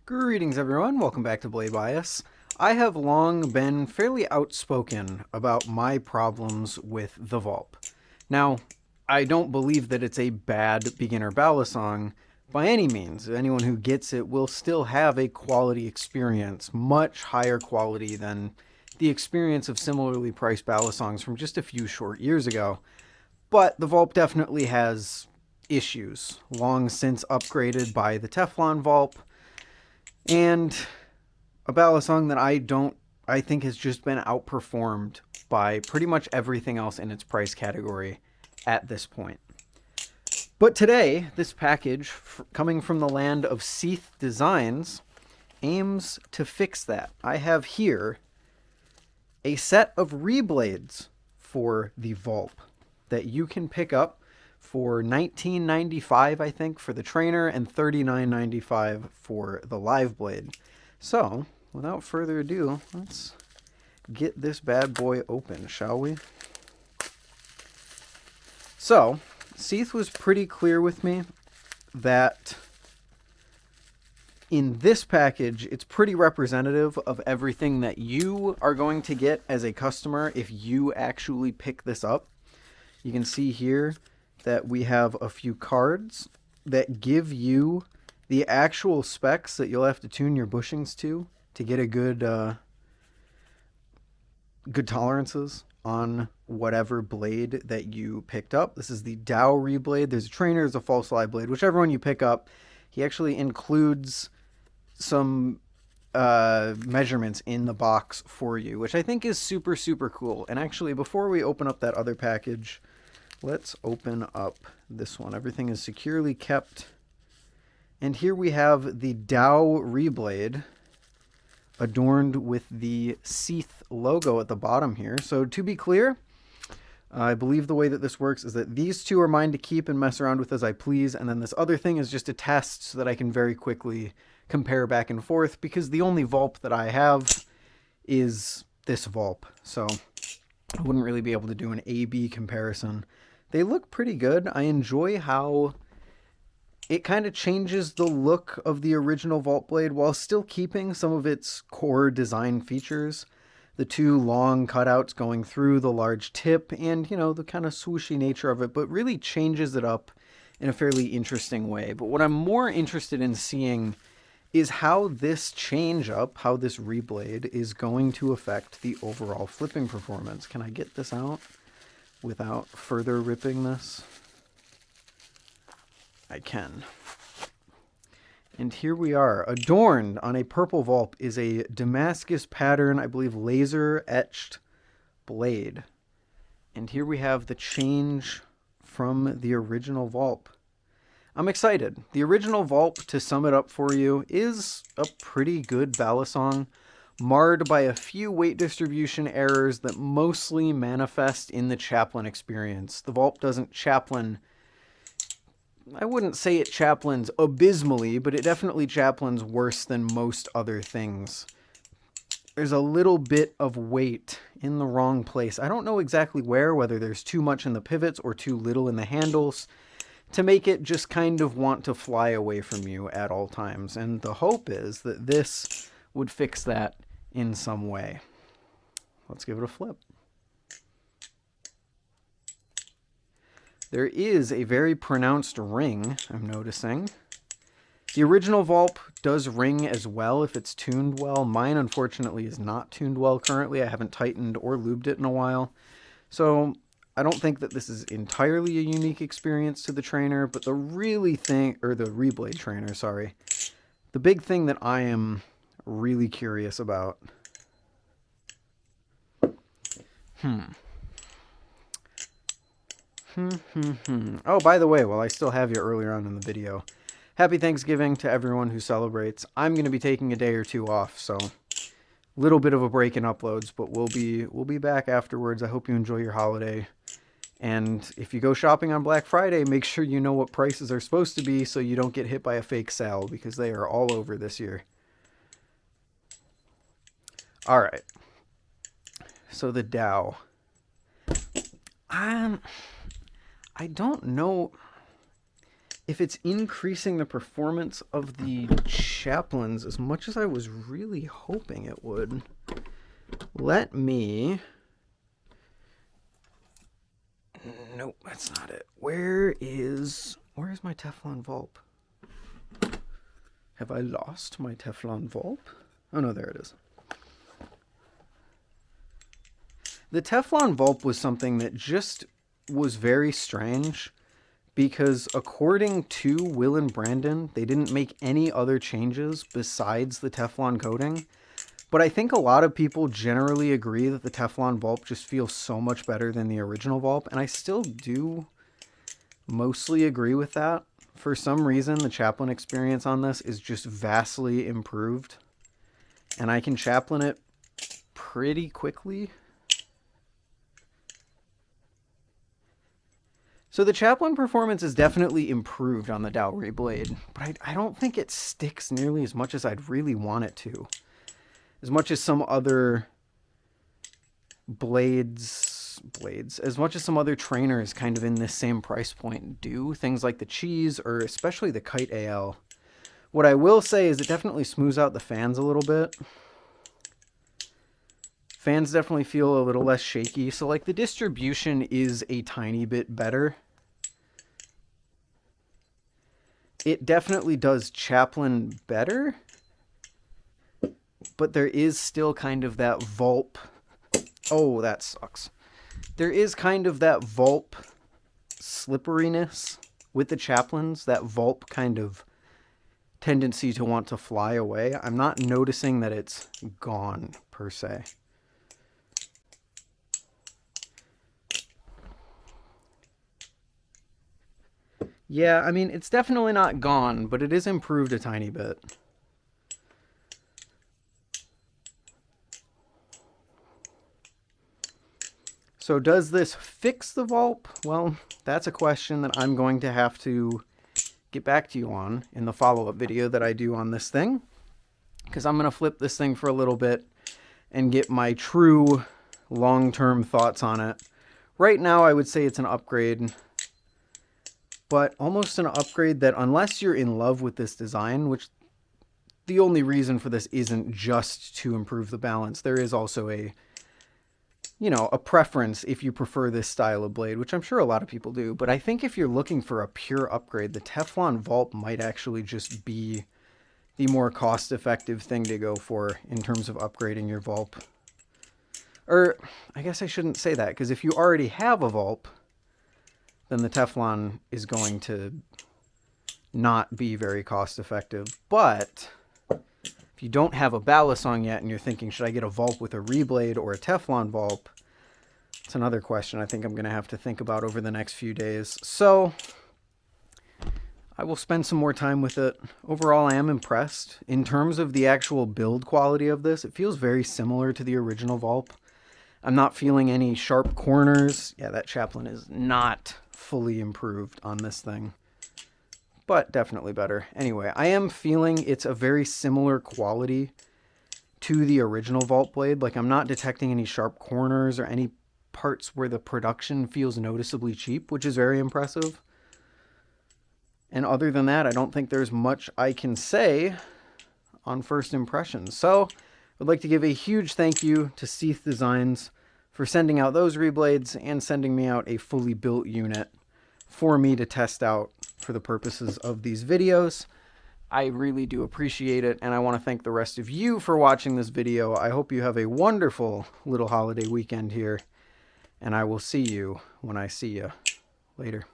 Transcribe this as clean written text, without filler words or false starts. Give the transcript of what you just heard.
Greetings everyone, welcome back to Blade Bias. I have long been fairly outspoken about my problems with the Vulp. Now, I don't believe that it's a bad beginner ballad song by any means. Anyone who gets it will still have a quality experience, much higher quality than the experience of similarly priced ballad songs from just a few short years ago. But the Vulp definitely has issues, long since upgraded by the Teflon Vulp, and a ballad song that I think has just been outperformed by pretty much everything else in its price category at this point. But today, this package, coming from the land of Seeth Designs, aims to fix that. I have here a set of Reblades for the Vulp that you can pick up for $19.95, I think, for the trainer, and $39.95 for the live blade. So, without further ado, let's get this bad boy open, shall we? So, Seeth was pretty clear with me that in this package, it's pretty representative of everything that you are going to get as a customer if you actually pick this up. You can see here that we have a few cards that give you the actual specs that you'll have to tune your bushings to get a good tolerances on whatever blade that you picked up. This is the Dow Reblade. There's a trainer, there's a false live blade. Whichever one you pick up, he actually includes some measurements in the box for you, which I think is super, super cool. And actually, before we open up that other package, let's open up this one. Everything is securely kept. And here we have the Dow Reblade adorned with the Seeth logo at the bottom here. So to be clear, I believe the way that this works is that these two are mine to keep and mess around with as I please. And then this other thing is just a test so that I can very quickly compare back and forth, because the only Vulp that I have is this Vulp. So I wouldn't really be able to do an A-B comparison. They look pretty good. I enjoy how it kind of changes the look of the original Vulp blade while still keeping some of its core design features. The two long cutouts going through, the large tip, and, you know, the kind of swooshy nature of it, but really changes it up in a fairly interesting way. But what I'm more interested in seeing is how this change up, how this Reblade is going to affect the overall flipping performance. Can I get this out without further ripping this? I can. And here we are. Adorned on a purple Vulp is a Damascus pattern, I believe laser etched blade. And here we have the change from the original Vulp. I'm excited. The original Vulp, to sum it up for you, is a pretty good ballad song, marred by a few weight distribution errors that mostly manifest in the Chaplin experience. The Vulp doesn't Chaplin, I wouldn't say it Chaplins abysmally, but it definitely Chaplins worse than most other things. There's a little bit of weight in the wrong place. I don't know exactly where, whether there's too much in the pivots or too little in the handles, to make it just kind of want to fly away from you at all times. And the hope is that this would fix that in some way. Let's give it a flip. There is a very pronounced ring, I'm noticing. The original Vulp does ring as well if it's tuned well. Mine, unfortunately, is not tuned well currently. I haven't tightened or lubed it in a while. So I don't think that this is entirely a unique experience to the trainer, but the Reblade trainer, sorry. The big thing that I am really curious about. Oh, by the way, while I still have you earlier on in the video, happy Thanksgiving to everyone who celebrates. I'm going to be taking a day or two off, so little bit of a break in uploads, but we'll be back afterwards. I hope you enjoy your holiday. And if you go shopping on Black Friday, make sure you know what prices are supposed to be so you don't get hit by a fake sale, because they are all over this year. All right. So the Dow. I don't know if it's increasing the performance of the chaplains as much as I was really hoping it would. Let me... Nope, that's not it. Where is my Teflon Vulp? Have I lost my Teflon Vulp? Oh no, there it is. The Teflon Vulp was something that just was very strange because according to Will and Brandon, they didn't make any other changes besides the Teflon coating. But I think a lot of people generally agree that the Teflon Vulp just feels so much better than the original Vulp, and I still do mostly agree with that. For some reason, the chaplain experience on this is just vastly improved, and I can chaplain it pretty quickly. So the chaplain performance is definitely improved on the Dow Reblade, but I don't think it sticks nearly as much as I'd really want it to. As much as some other blades, as much as some other trainers kind of in this same price point do, things like the Cheese or especially the Kite AL. What I will say is it definitely smooths out the fans a little bit. Fans definitely feel a little less shaky, so like the distribution is a tiny bit better. It definitely does chaplain better, but there is still kind of that Vulp. Oh, that sucks. There is kind of that Vulp slipperiness with the chaplains, that Vulp kind of tendency to want to fly away. I'm not noticing that it's gone per se. Yeah, I mean, it's definitely not gone, but it is improved a tiny bit. So does this fix the Vulp? Well, that's a question that I'm going to have to get back to you on in the follow-up video that I do on this thing, because I'm going to flip this thing for a little bit and get my true long-term thoughts on it. Right now, I would say it's an upgrade, but almost an upgrade that unless you're in love with this design, which the only reason for this isn't just to improve the balance, there is also a, you know, a preference if you prefer this style of blade, which I'm sure a lot of people do. But I think if you're looking for a pure upgrade, the Teflon Vulp might actually just be the more cost-effective thing to go for in terms of upgrading your Vulp. Or, I guess I shouldn't say that, because if you already have a Vulp, then the Teflon is going to not be very cost-effective. But if you don't have a Balisong yet and you're thinking, should I get a Vulp with a Reblade or a Teflon Vulp? It's another question I think I'm going to have to think about over the next few days. So I will spend some more time with it. Overall, I am impressed. In terms of the actual build quality of this, it feels very similar to the original Vulp. I'm not feeling any sharp corners. Yeah, that chaplain is not fully improved on this thing, but definitely better. Anyway, I am feeling it's a very similar quality to the original Vulp blade. Like, I'm not detecting any sharp corners or any parts where the production feels noticeably cheap, which is very impressive. And other than that, I don't think there's much I can say on first impressions. So I'd like to give a huge thank you to Seeth Designs for sending out those Reblades and sending me out a fully built unit for me to test out for the purposes of these videos. I really do appreciate it, and I want to thank the rest of you for watching this video. I hope you have a wonderful little holiday weekend here, and I will see you when I see you. Later.